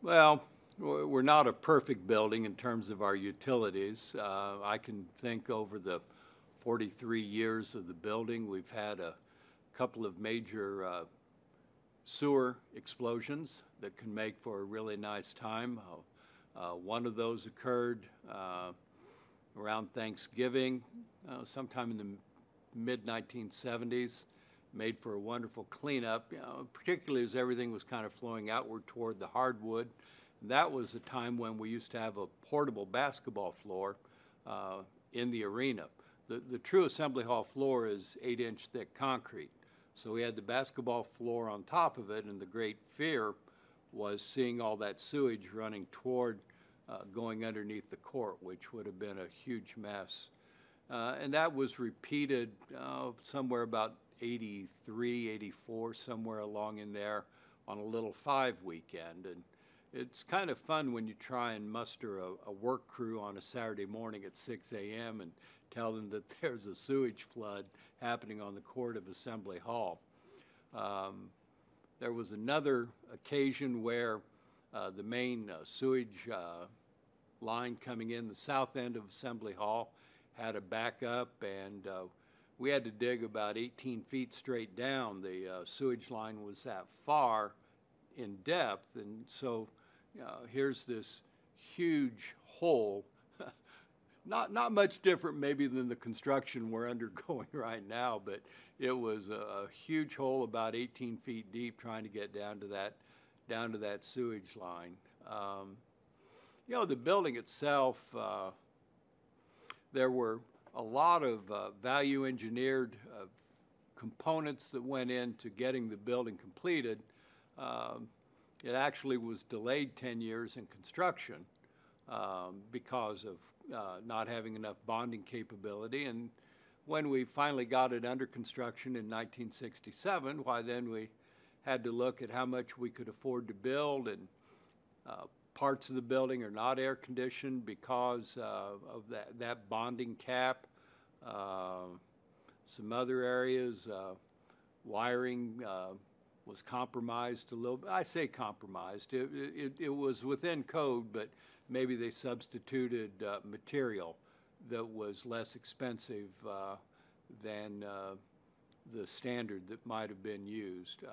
Well, we're not a perfect building in terms of our utilities. I can think over the 43 years of the building, we've had a couple of major sewer explosions that can make for a really nice time. One of those occurred around Thanksgiving, sometime in the mid-1970s, made for a wonderful cleanup, particularly as everything was kind of flowing outward toward the hardwood. And that was a time when we used to have a portable basketball floor in the arena. The true assembly hall floor is 8-inch thick concrete. So we had the basketball floor on top of it, and the great fear was seeing all that sewage running toward going underneath the court, which would have been a huge mess. And that was repeated somewhere about 83, 84, somewhere along in there on a little 5 weekend. And it's kind of fun when you try and muster a work crew on a Saturday morning at 6 a.m. and tell them that there's a sewage flood happening on the court of Assembly Hall. There was another occasion where the main sewage line coming in the south end of Assembly Hall had a backup, and we had to dig about 18 feet straight down. The sewage line was that far in depth, and so here's this huge hole, not much different maybe than the construction we're undergoing right now, but it was a huge hole about 18 feet deep trying to get down to that sewage line. The building itself, there were a lot of value engineered components that went into getting the building completed. It actually was delayed 10 years in construction because of not having enough bonding capability. And when we finally got it under construction in 1967, why then we had to look at how much we could afford to build, and parts of the building are not air conditioned because of that bonding cap. Some other areas, wiring was compromised a little bit. I say compromised. It was within code, but maybe they substituted material that was less expensive than the standard that might have been used.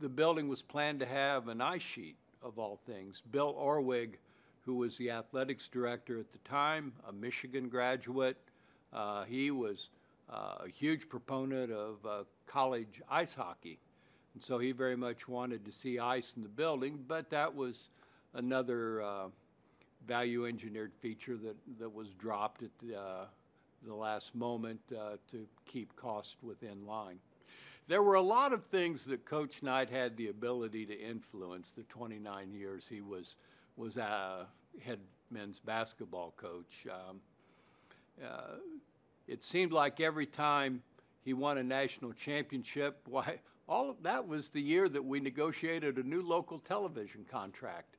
The building was planned to have an ice sheet, of all things. Bill Orwig, who was the athletics director at the time, a Michigan graduate, he was a huge proponent of college ice hockey. And so he very much wanted to see ice in the building, but that was another value engineered feature that was dropped at the last moment to keep cost within line. There were a lot of things that Coach Knight had the ability to influence the 29 years he was head men's basketball coach. It seemed like every time he won a national championship, why, all of that was the year that we negotiated a new local television contract.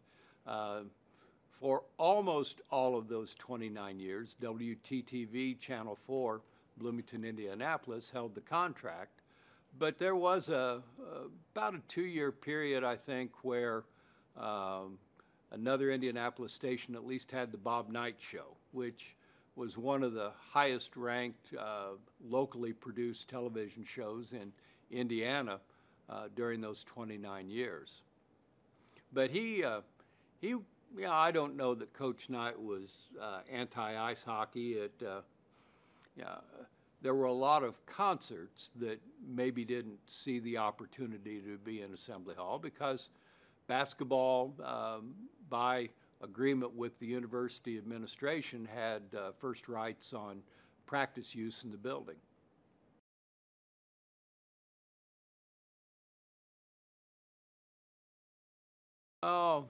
For almost all of those 29 years, WTTV Channel 4, Bloomington, Indianapolis, held the contract. But there was about a 2-year period, I think, where another Indianapolis station at least had the Bob Knight Show, which was one of the highest ranked locally produced television shows in Indiana during those 29 years. But I don't know that Coach Knight was anti-ice hockey. There were a lot of concerts that maybe didn't see the opportunity to be in Assembly Hall because basketball, by agreement with the university administration, had first rights on practice use in the building. Oh,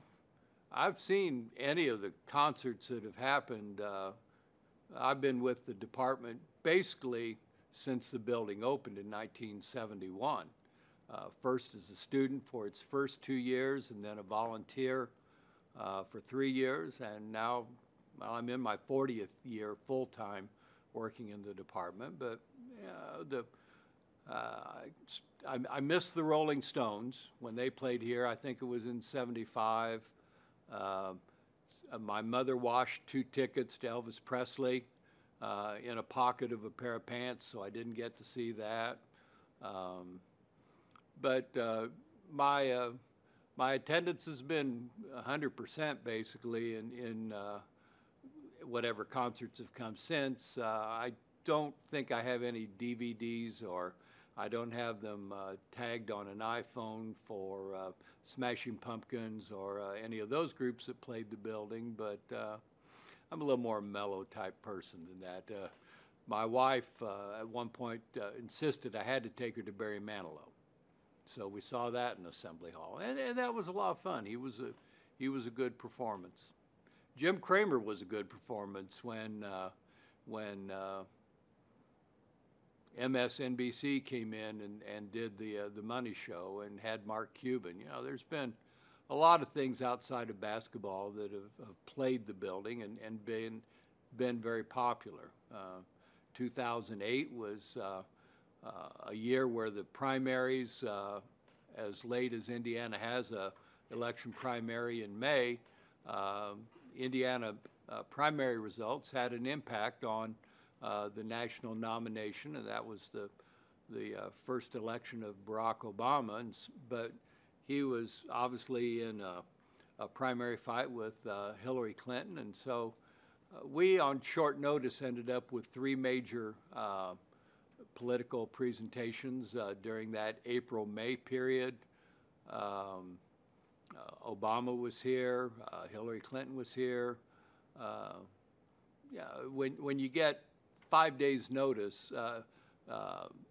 I've seen any of the concerts that have happened. I've been with the department basically since the building opened in 1971. First as a student for its first 2 years, and then a volunteer for 3 years, and now I'm in my 40th year full-time working in the department. But I miss the Rolling Stones when they played here. I think it was in '75. My mother washed 2 tickets to Elvis Presley in a pocket of a pair of pants, so I didn't get to see that. But my attendance has been 100% basically in whatever concerts have come since. I don't think I have any DVDs, or I don't have them tagged on an iPhone for Smashing Pumpkins or any of those groups that played the building, but I'm a little more mellow type person than that. My wife at one point insisted I had to take her to Barry Manilow. So we saw that in Assembly Hall, and that was a lot of fun. He was a good performance. Jim Cramer was a good performance when MSNBC came in and did the Money Show and had Mark Cuban. You know, there's been a lot of things outside of basketball that have played the building and been very popular. 2008 was a year where the primaries, as late as Indiana has a election primary in May, Indiana primary results had an impact on the national nomination, and that was the first election of Barack Obama. But he was obviously in a primary fight with Hillary Clinton, and so we, on short notice, ended up with 3 major political presentations during that April-May period. Obama was here, Hillary Clinton was here. Yeah, when you get 5 days' notice,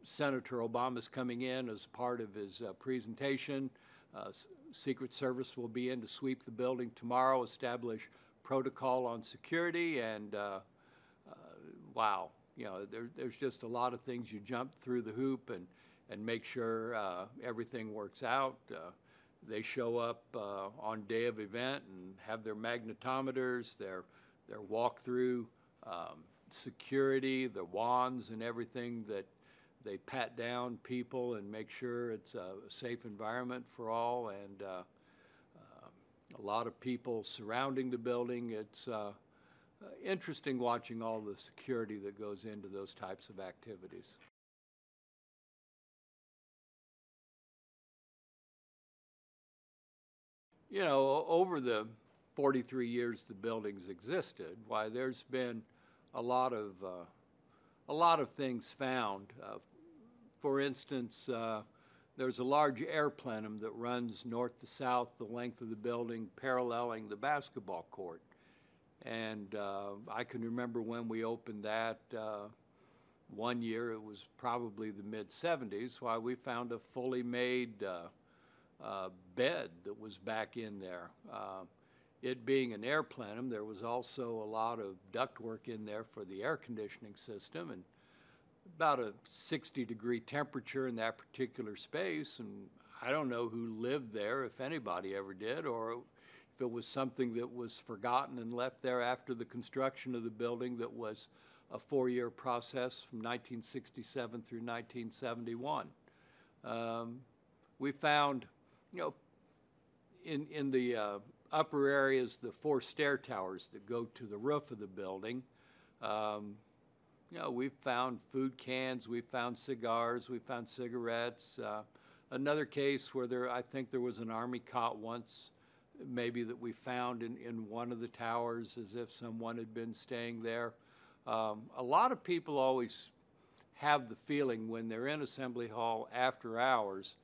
Senator Obama's coming in as part of his presentation. Secret Service will be in to sweep the building tomorrow, establish protocol on security, and wow, you know, there's just a lot of things. You jump through the hoop and make sure everything works out. They show up on day of event and have their magnetometers, their walk-through security, the wands and everything, that they pat down people and make sure it's a safe environment for all, and a lot of people surrounding the building. It's interesting watching all the security that goes into those types of activities. You know, over the 43 years the building's existed, why, there's been a lot of things found. For instance, there's a large air plenum that runs north to south the length of the building, paralleling the basketball court. And I can remember when we opened that one year, it was probably the mid-'70s, why, we found a fully made bed that was back in there. It being an air plenum, there was also a lot of ductwork in there for the air conditioning system, and about a 60-degree temperature in that particular space. And I don't know who lived there, if anybody ever did, or if it was something that was forgotten and left there after the construction of the building that was a 4-year process from 1967 through 1971. We found, you know, in the upper areas, the 4 stair towers that go to the roof of the building, you know, we've found food cans, we've found cigars, we've found cigarettes. Another case where I think there was an Army cot once, maybe, that we found in one of the towers, as if someone had been staying there. A lot of people always have the feeling when they're in Assembly Hall after hours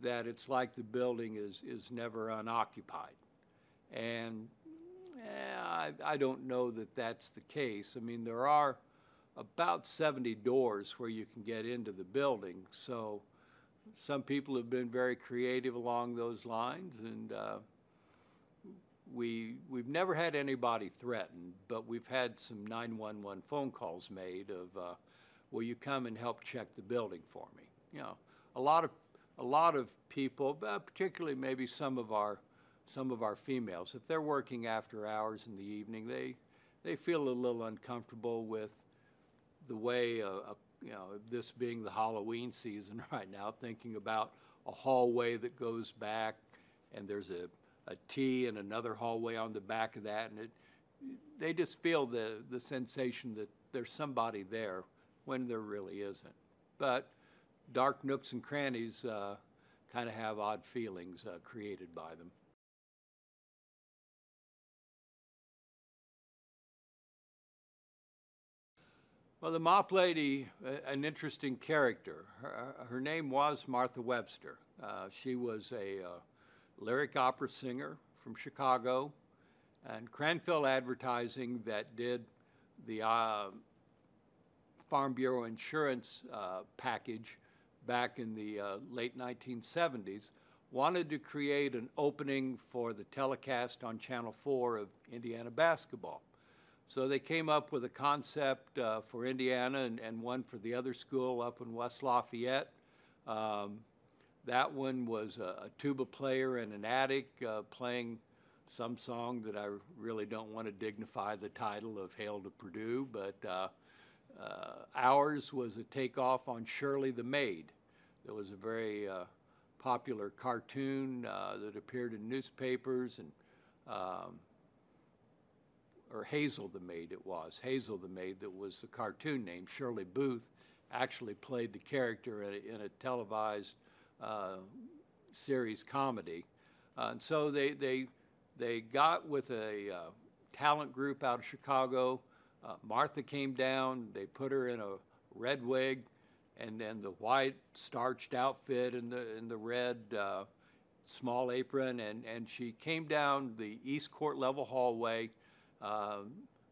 that it's like the building is never unoccupied. And I don't know that that's the case. I mean, there are about 70 doors where you can get into the building, so some people have been very creative along those lines, and we've never had anybody threatened, but we've had some 911 phone calls made of, will you come and help check the building for me? You know, a lot of people, particularly maybe some of our females, if they're working after hours in the evening, they feel a little uncomfortable with the way a you know, this being the Halloween season right now, thinking about a hallway that goes back, and there's a T and another hallway on the back of that, and they just feel the sensation that there's somebody there when there really isn't. But dark nooks and crannies kind of have odd feelings created by them. Well, the Mop Lady, an interesting character. Her name was Martha Webster. She was a lyric opera singer from Chicago, and Cranfield Advertising that did the Farm Bureau insurance package back in the late 1970s wanted to create an opening for the telecast on Channel 4 of Indiana basketball. So they came up with a concept for Indiana and one for the other school up in West Lafayette. That one was a tuba player in an attic playing some song that I really don't want to dignify the title of Hail to Purdue, but ours was a takeoff on Shirley the Maid. There was a very popular cartoon that appeared in newspapers, and or Hazel the Maid it was. Hazel the Maid, that was the cartoon name. Shirley Booth actually played the character in a televised series comedy. And so they got with a talent group out of Chicago. Martha came down, they put her in a red wig and then the white starched outfit and the red small apron, and she came down the East Court level hallway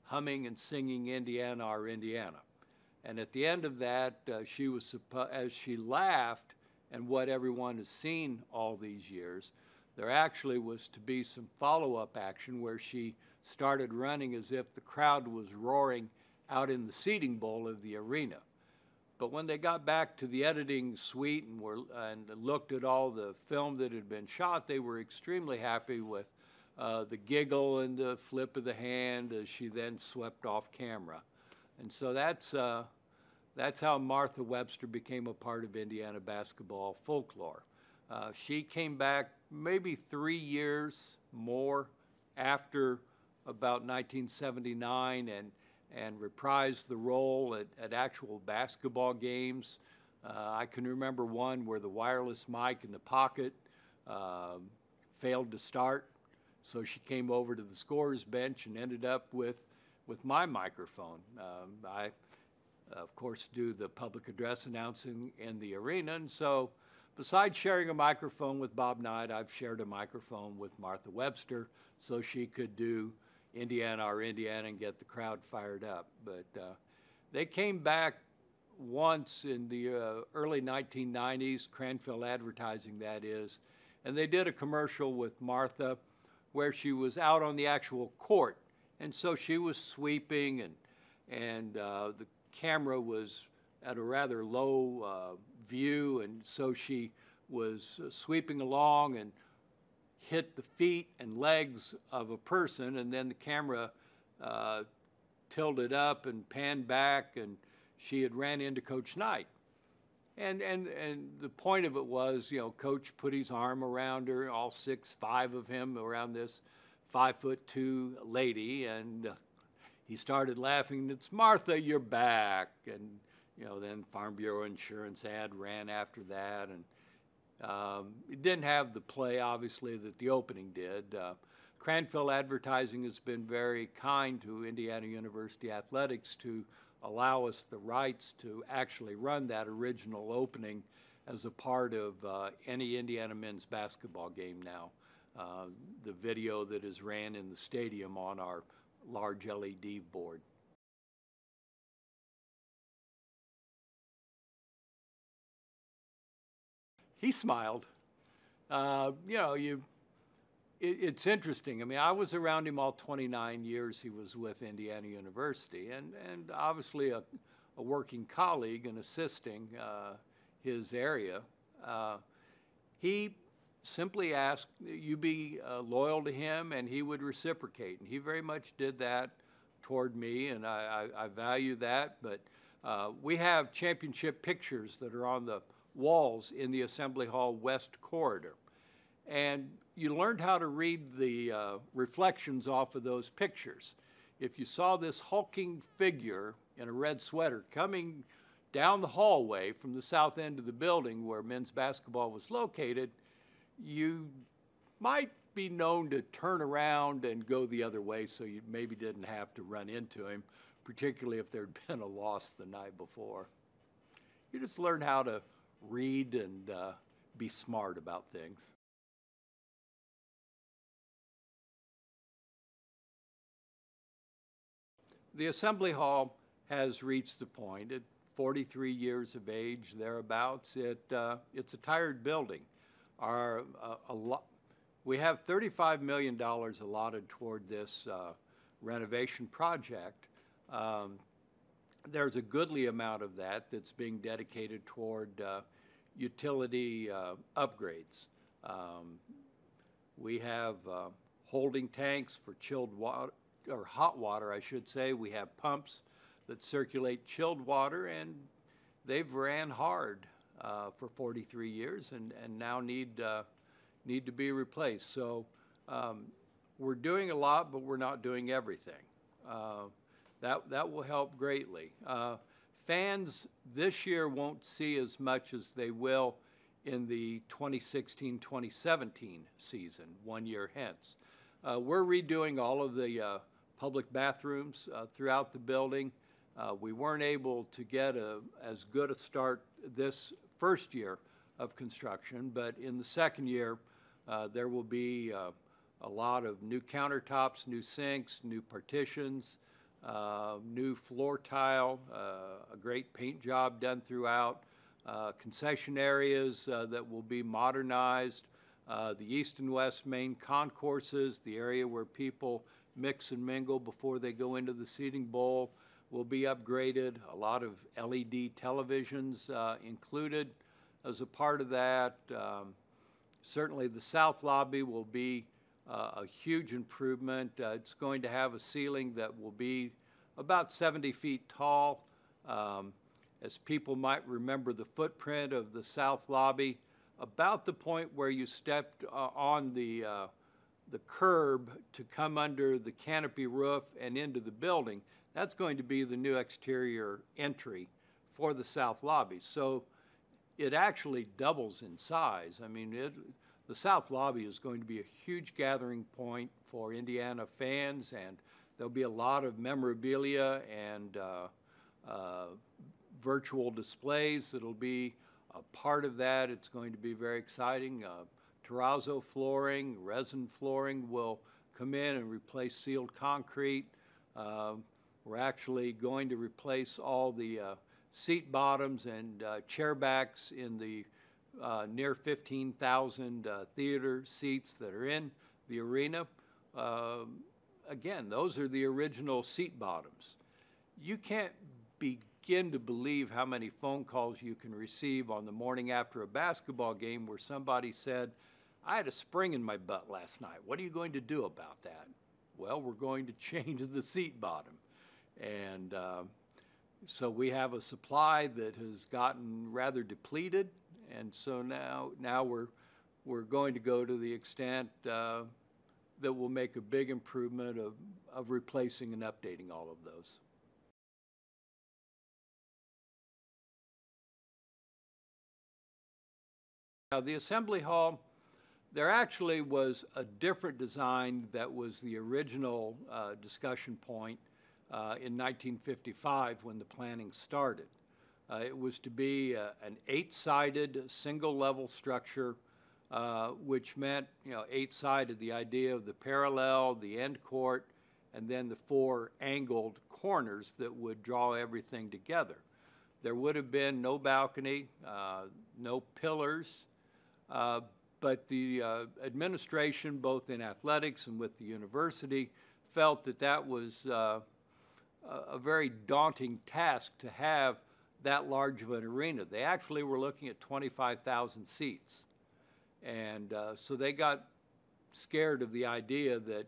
humming and singing Indiana, Our Indiana. And at the end of that, she was as she laughed, and what everyone has seen all these years, there actually was to be some follow-up action where she started running as if the crowd was roaring out in the seating bowl of the arena. But when they got back to the editing suite and looked at all the film that had been shot, they were extremely happy with the giggle and the flip of the hand as she then swept off camera. And so that's how Martha Webster became a part of Indiana basketball folklore. She came back maybe 3 years more after about 1979 and reprised the role at actual basketball games. I can remember one where the wireless mic in the pocket failed to start. So she came over to the scorer's bench and ended up with my microphone. I, of course, do the public address announcing in the arena. And so besides sharing a microphone with Bob Knight, I've shared a microphone with Martha Webster so she could do Indiana, Our Indiana, and get the crowd fired up. But they came back once in the early 1990s, Cranfield Advertising that is, and they did a commercial with Martha where she was out on the actual court. And so she was sweeping, and the camera was at a rather low view, and so she was sweeping along and hit the feet and legs of a person, and then the camera tilted up and panned back, and she had ran into Coach Knight. And the point of it was, you know, Coach put his arm around her, all 6'5" of him around this 5'2" lady, and he started laughing. It's Martha, you're back. And, you know, then Farm Bureau insurance ad ran after that. And it didn't have the play, obviously, that the opening did. Cranfield Advertising has been very kind to Indiana University Athletics to allow us the rights to actually run that original opening as a part of any Indiana men's basketball game now. The video that is ran in the stadium on our large LED board. He smiled. You know, it's interesting. I mean, I was around him all 29 years he was with Indiana University, and obviously a working colleague and assisting his area. He simply asked you be loyal to him, and he would reciprocate. And he very much did that toward me, and I value that. But We have championship pictures that are on the walls in the Assembly Hall West corridor. And you learned how to read the reflections off of those pictures. If you saw this hulking figure in a red sweater coming down the hallway from the south end of the building where men's basketball was located, you might be known to turn around and go the other way so you maybe didn't have to run into him, particularly if there'd been a loss the night before. You just learn how to read and be smart about things. The Assembly Hall has reached the point at 43 years of age, thereabouts. It's a tired building. We have $35 million allotted toward this renovation project. There's a goodly amount of that that's being dedicated toward utility upgrades. We have holding tanks for chilled water, or hot water, I should say. We have pumps that circulate chilled water, and they've ran hard for 43 years and now need to be replaced. So we're doing a lot, but we're not doing everything. That will help greatly. Fans this year won't see as much as they will in the 2016-2017 season, 1 year hence. We're redoing all of the public bathrooms throughout the building. We weren't able to get as good a start this first year of construction, but in the second year, there will be a lot of new countertops, new sinks, new partitions, new floor tile, a great paint job done throughout, concession areas that will be modernized, the east and west main concourses, the area where people mix and mingle before they go into the seating bowl will be upgraded. A lot of LED televisions included as a part of that. Certainly the south lobby will be a huge improvement. It's going to have a ceiling that will be about 70 feet tall. As people might remember, the footprint of the south lobby, about the point where you stepped on the curb to come under the canopy roof and into the building, that's going to be the new exterior entry for the south lobby. So it actually doubles in size. I mean, the south lobby is going to be a huge gathering point for Indiana fans, and there'll be a lot of memorabilia and virtual displays that'll be a part of that. It's going to be very exciting. Terrazzo Flooring, resin flooring will come in and replace sealed concrete. We're actually going to replace all the seat bottoms and chair backs in the near 15,000 theater seats that are in the arena. Again, those are the original seat bottoms. You can't begin to believe how many phone calls you can receive on the morning after a basketball game where somebody said, "I had a spring in my butt last night. What are you going to do about that?" Well, we're going to change the seat bottom. And so we have a supply that has gotten rather depleted, and so now we're going to go to the extent that will make a big improvement of replacing and updating all of those. Now, the Assembly Hall, there actually was a different design that was the original discussion point in 1955 when the planning started. It was to be an 8-sided single-level structure, which meant, 8-sided, the idea of the parallel, the end court, and then the 4 angled corners that would draw everything together. There would have been no balcony, no pillars, but the administration, both in athletics and with the university, felt that that was a very daunting task to have that large of an arena. They actually were looking at 25,000 seats. And so they got scared of the idea that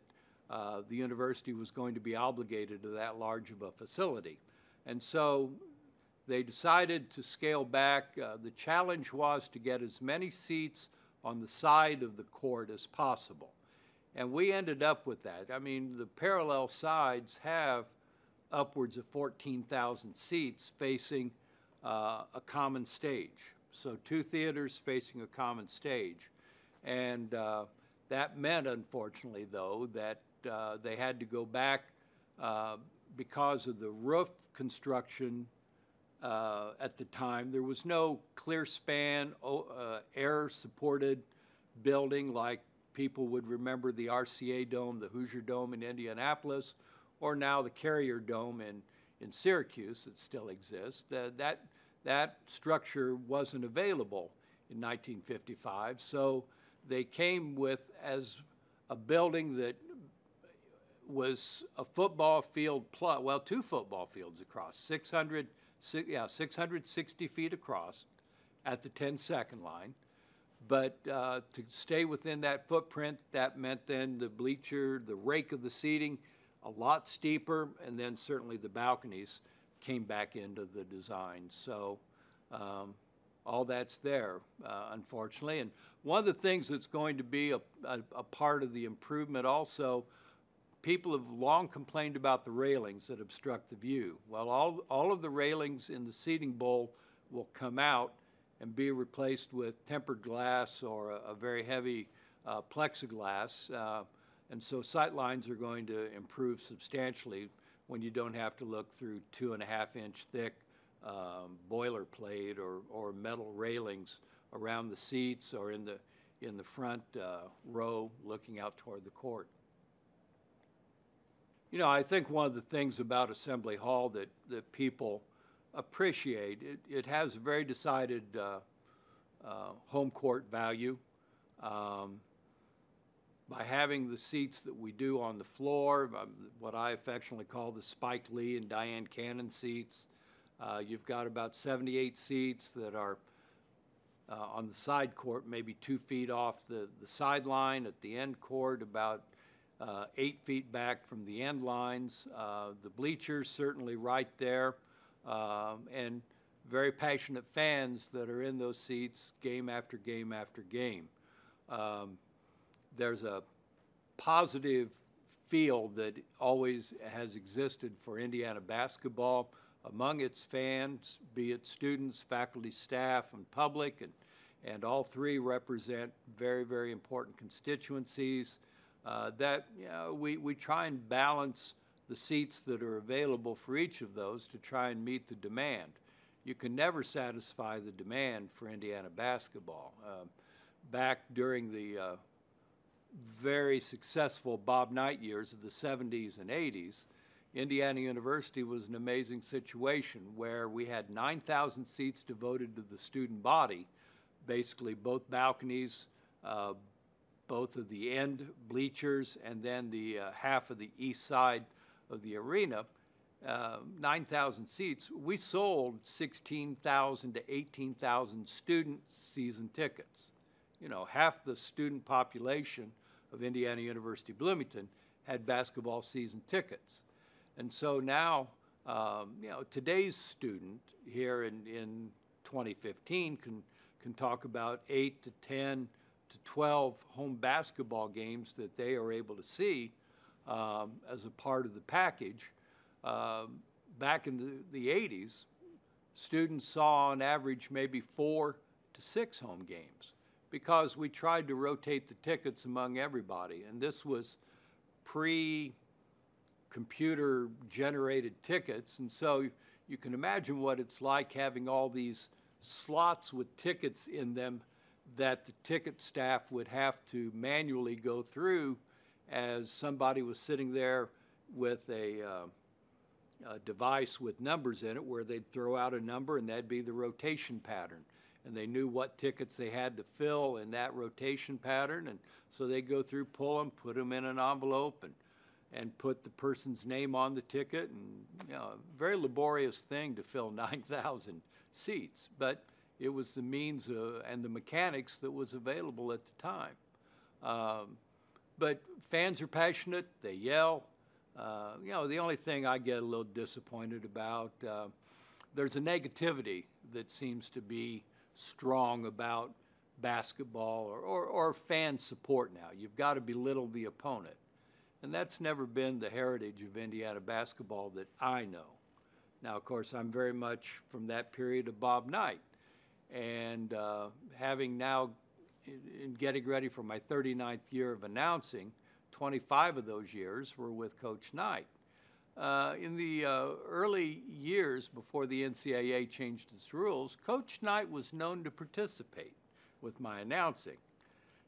the university was going to be obligated to that large of a facility. And so they decided to scale back. The challenge was to get as many seats on the side of the court as possible. And we ended up with that. I mean, the parallel sides have upwards of 14,000 seats facing a common stage. So 2 theaters facing a common stage. And that meant, unfortunately, though, that they had to go back because of the roof construction at the time. There was no clear span, air-supported building like people would remember the RCA Dome, the Hoosier Dome in Indianapolis, or now the Carrier Dome in Syracuse that still exists. That structure wasn't available in 1955, so they came with as a building that was a football field plus, well, 2 football fields across, 660 feet across at the 10-second line. But to stay within that footprint, that meant then the bleacher, the rake of the seating, a lot steeper, and then certainly the balconies came back into the design. So all that's there, unfortunately. And one of the things that's going to be a part of the improvement also, people have long complained about the railings that obstruct the view. Well, all of the railings in the seating bowl will come out and be replaced with tempered glass or a very heavy plexiglass. And so sight lines are going to improve substantially when you don't have to look through 2.5-inch thick boilerplate or metal railings around the seats or in the front row looking out toward the court. You know, I think one of the things about Assembly Hall that people appreciate, it has a very decided home court value. By having the seats that we do on the floor, what I affectionately call the Spike Lee and Diane Cannon seats, you've got about 78 seats that are on the side court, maybe 2 feet off the sideline. At the end court, about 8 feet back from the end lines. The bleachers certainly right there, and very passionate fans that are in those seats game after game after game. There's a positive feel that always has existed for Indiana basketball among its fans, be it students, faculty, staff, and public, and all 3 represent very, very important constituencies. That we try and balance the seats that are available for each of those to try and meet the demand. You can never satisfy the demand for Indiana basketball. Back during the very successful Bob Knight years of the 70s and 80s, Indiana University was an amazing situation where we had 9,000 seats devoted to the student body, basically both balconies, both of the end bleachers, and then the half of the east side of the arena, 9,000 seats. We sold 16,000 to 18,000 student season tickets. You know, half the student population of Indiana University Bloomington had basketball season tickets. And so now, you know, today's student here in 2015 can talk about 8 to 10 to 12 home basketball games that they are able to see as a part of the package. Back in the 80s, students saw on average maybe 4 to 6 home games because we tried to rotate the tickets among everybody. And this was pre-computer generated tickets. And so you can imagine what it's like having all these slots with tickets in them that the ticket staff would have to manually go through as somebody was sitting there with a device with numbers in it where they'd throw out a number and that'd be the rotation pattern. And they knew what tickets they had to fill in that rotation pattern. And so they'd go through, pull them, put them in an envelope, and put the person's name on the ticket. And, you know, a very laborious thing to fill 9,000 seats. But it was the means and the mechanics that was available at the time. But fans are passionate. They yell. You know, the only thing I get a little disappointed about, there's a negativity that seems to be strong about basketball or fan support now. You've got to belittle the opponent. And that's never been the heritage of Indiana basketball that I know. Now, of course, I'm very much from that period of Bob Knight. And having now, in getting ready for my 39th year of announcing, 25 of those years were with Coach Knight. In the early years before the NCAA changed its rules, Coach Knight was known to participate with my announcing.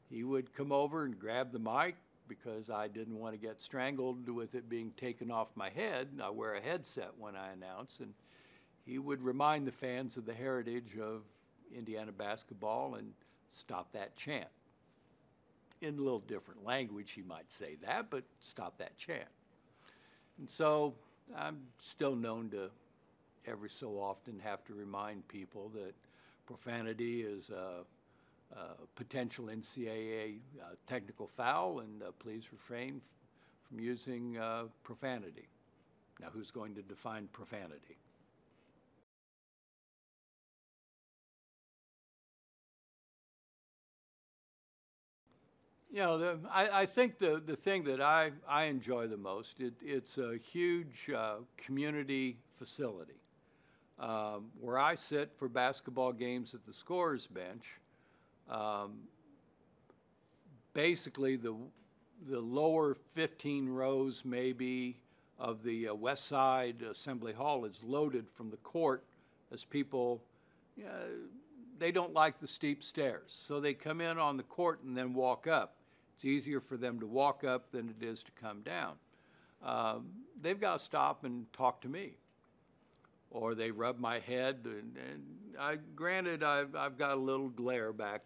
He would come over and grab the mic because I didn't want to get strangled with it being taken off my head. I wear a headset when I announce, and he would remind the fans of the heritage of Indiana basketball and stop that chant. In a little different language, he might say that, but stop that chant. And so I'm still known to every so often have to remind people that profanity is a potential NCAA technical foul, and please refrain from using profanity. Now, who's going to define profanity? You know, I think the thing that I enjoy the most, it's a huge community facility. Where I sit for basketball games at the scorer's bench, basically the lower 15 rows maybe of the west side assembly hall is loaded from the court as people, they don't like the steep stairs. So they come in on the court and then walk up. It's easier for them to walk up than it is to come down. They've got to stop and talk to me. Or they rub my head, and granted, I've got a little glare back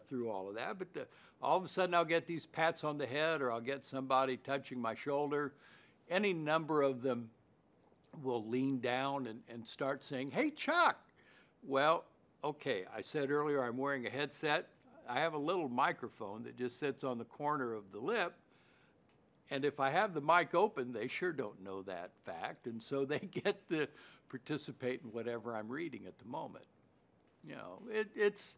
through all of that, but all of a sudden I'll get these pats on the head, or I'll get somebody touching my shoulder. Any number of them will lean down and start saying, "Hey, Chuck." Well, okay, I said earlier I'm wearing a headset. I have a little microphone that just sits on the corner of the lip, and if I have the mic open, they sure don't know that fact, and so they get to participate in whatever I'm reading at the moment. You know, it's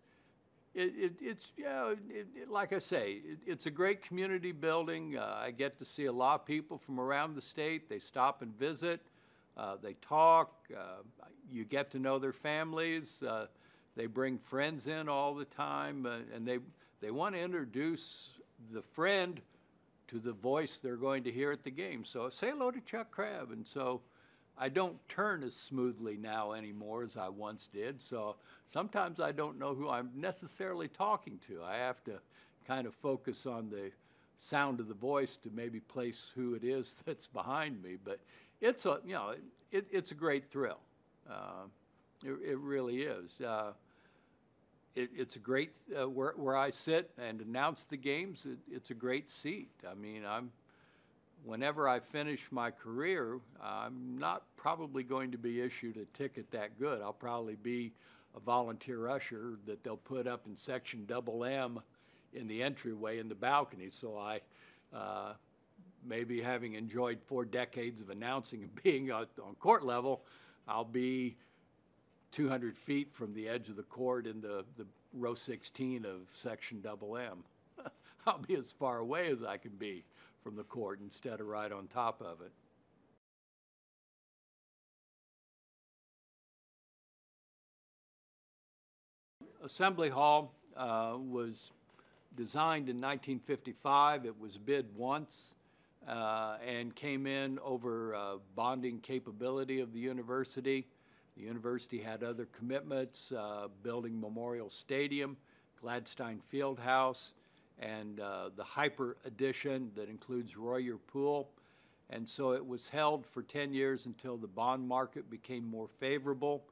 like I say, it's a great community building. I get to see a lot of people from around the state. They stop and visit. They talk. You get to know their families. They bring friends in all the time, and they want to introduce the friend to the voice they're going to hear at the game. So say hello to Chuck Crabb. And so I don't turn as smoothly now anymore as I once did. So sometimes I don't know who I'm necessarily talking to. I have to kind of focus on the sound of the voice to maybe place who it is that's behind me. But it's a, it's a great thrill. It really is. It's a great, where I sit and announce the games, it's a great seat. I mean, whenever I finish my career, I'm not probably going to be issued a ticket that good. I'll probably be a volunteer usher that they'll put up in section M in the entryway in the balcony. So I, maybe having enjoyed 4 decades of announcing and being on court level, I'll be 200 feet from the edge of the court in the row 16 of section M. I'll be as far away as I can be from the court instead of right on top of it. Assembly Hall was designed in 1955. It was bid once and came in over bonding capability of the university. The university had other commitments, building Memorial Stadium, Gladstein Fieldhouse, and the Hyper Edition that includes Royer Pool. And so it was held for 10 years until the bond market became more favorable.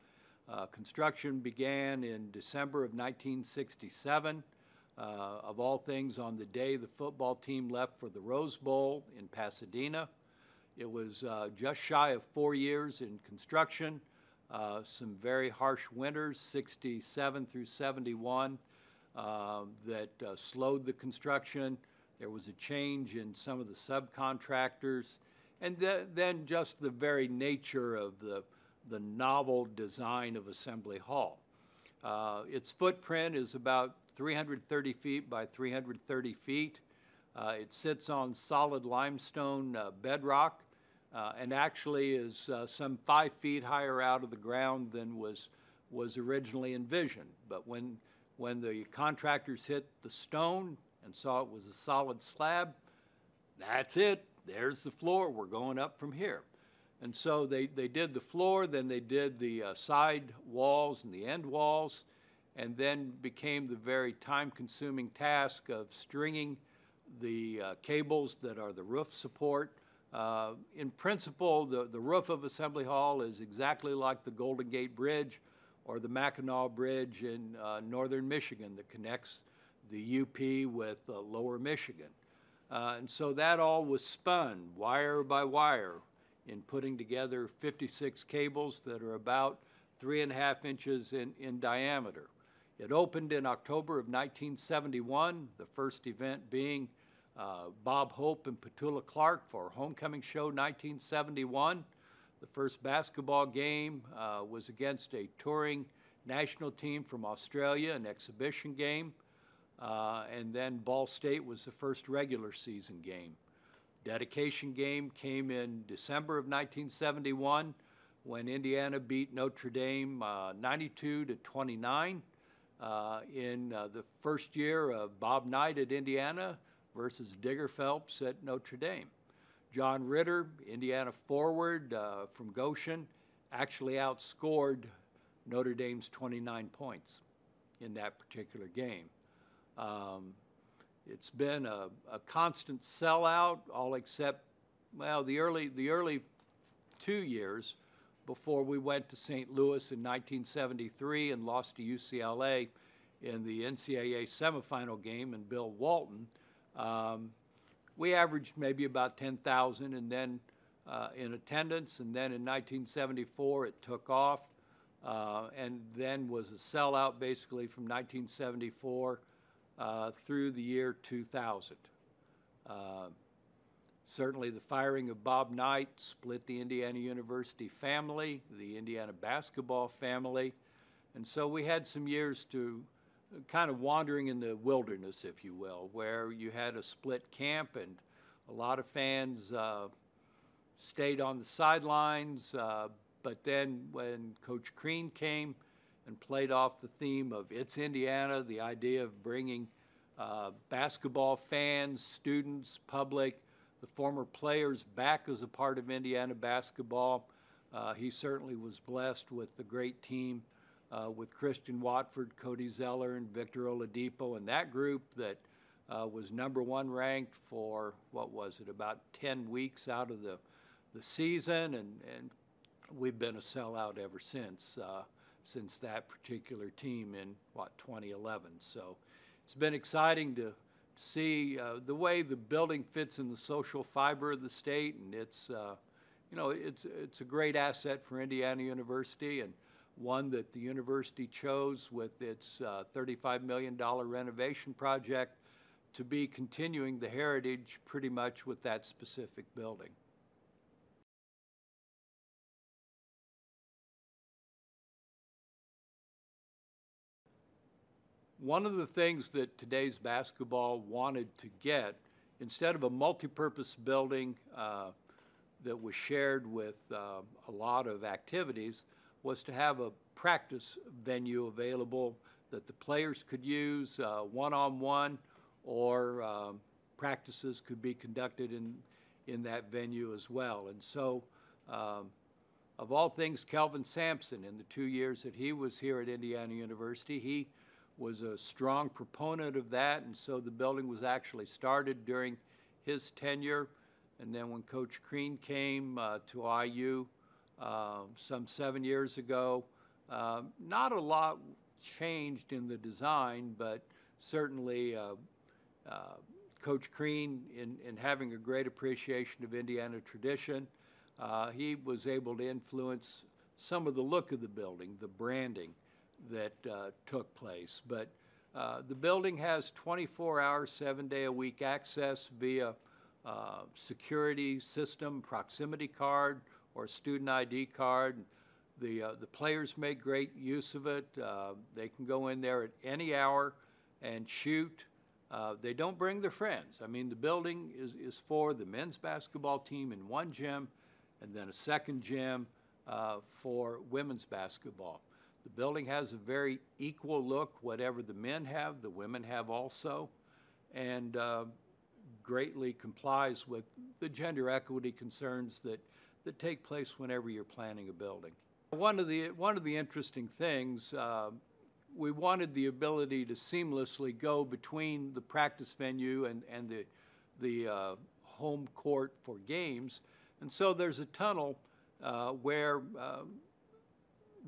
Construction began in December of 1967. Of all things, on the day the football team left for the Rose Bowl in Pasadena. It was just shy of 4 years in construction. Some very harsh winters, 67 through 71, that slowed the construction. There was a change in some of the subcontractors. And then just the very nature of the the novel design of Assembly Hall. Its footprint is about 330 feet by 330 feet. It sits on solid limestone bedrock and actually is some 5 feet higher out of the ground than was originally envisioned. But when the contractors hit the stone and saw it was a solid slab, that's it. There's the floor. We're going up from here. And so they did the floor, then they did the side walls and the end walls, and then became the very time-consuming task of stringing the cables that are the roof support. In principle, the roof of Assembly Hall is exactly like the Golden Gate Bridge or the Mackinac Bridge in northern Michigan that connects the UP with lower Michigan. And so that all was spun wire by wire in putting together 56 cables that are about 3.5 inches in diameter. It opened in October of 1971, the first event being Bob Hope and Petula Clark for Homecoming Show 1971. The first basketball game was against a touring national team from Australia, an exhibition game. And then Ball State was the first regular season game. Dedication game came in December of 1971 when Indiana beat Notre Dame 92-29 in the first year of Bob Knight at Indiana versus Digger Phelps at Notre Dame. John Ritter, Indiana forward from Goshen, actually outscored Notre Dame's 29 points in that particular game. It's been a constant sellout, all except, well, the early 2 years before we went to St. Louis in 1973 and lost to UCLA in the NCAA semifinal game in Bill Walton. We averaged maybe about 10,000 and then in attendance, and then in 1974 it took off and then was a sellout basically from 1974 through the year 2000. Certainly the firing of Bob Knight split the Indiana University family, the Indiana basketball family, and so we had some years to kind of wandering in the wilderness, if you will, where you had a split camp and a lot of fans stayed on the sidelines, but then when Coach Crean came and played off the theme of It's Indiana, the idea of bringing basketball fans, students, public, the former players back as a part of Indiana basketball. He certainly was blessed with the great team with Christian Watford, Cody Zeller, and Victor Oladipo, and that group that was #1 ranked for, what was it, about 10 weeks out of the season, and we've been a sellout ever since that particular team in, 2011. So it's been exciting to see the way the building fits in the social fiber of the state, and it's, it's a great asset for Indiana University, and one that the university chose with its $35 million renovation project to be continuing the heritage pretty much with that specific building. One of the things that today's basketball wanted to get, instead of a multi-purpose building that was shared with a lot of activities, was to have a practice venue available that the players could use one-on-one, or practices could be conducted in that venue as well. And so, of all things, Kelvin Sampson, in the 2 years that he was here at Indiana University, he was a strong proponent of that, and so the building was actually started during his tenure. And then when Coach Crean came to IU some 7 years ago, not a lot changed in the design, but certainly Coach Crean, in having a great appreciation of Indiana tradition, he was able to influence some of the look of the building, the branding that took place. But the building has 24-hour, 7-day-a-week access via security system, proximity card, or student ID card. The players make great use of it. They can go in there at any hour and shoot. They don't bring their friends. I mean, the building is for the men's basketball team in one gym, and then a second gym for women's basketball. The building has a very equal look. Whatever the men have, the women have also, and greatly complies with the gender equity concerns that take place whenever you're planning a building. One of the interesting things, we wanted the ability to seamlessly go between the practice venue and the home court for games, and so there's a tunnel where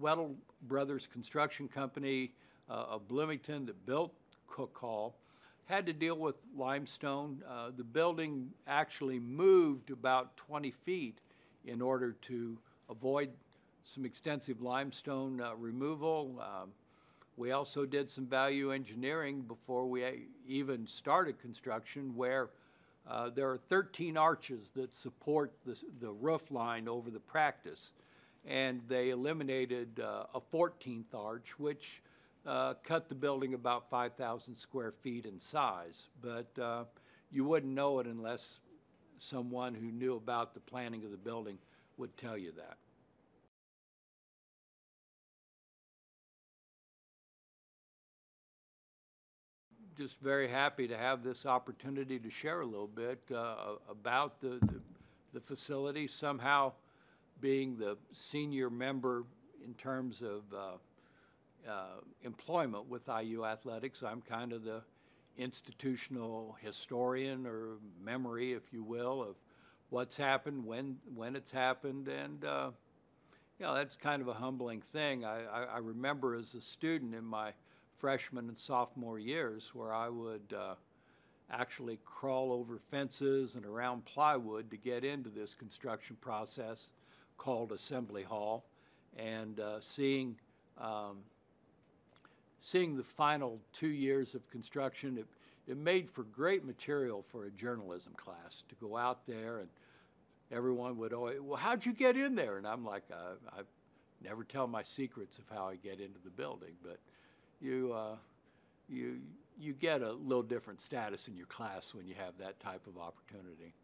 Weddle Brothers Construction Company of Bloomington that built Cook Hall had to deal with limestone. The building actually moved about 20 feet in order to avoid some extensive limestone removal. We also did some value engineering before we even started construction, where there are 13 arches that support the roof line over the practice, and they eliminated a 14th arch, which cut the building about 5,000 square feet in size. But you wouldn't know it unless someone who knew about the planning of the building would tell you that. Just very happy to have this opportunity to share a little bit about the facility. Somehow, being the senior member in terms of employment with IU Athletics, I'm kind of the institutional historian or memory, if you will, of what's happened, when it's happened, and you know, that's kind of a humbling thing. I remember as a student in my freshman and sophomore years where I would actually crawl over fences and around plywood to get into this construction process called Assembly Hall, and seeing the final 2 years of construction, it made for great material for a journalism class to go out there, and everyone would always, well, how'd you get in there? And I'm like, I never tell my secrets of how I get into the building, but you get a little different status in your class when you have that type of opportunity.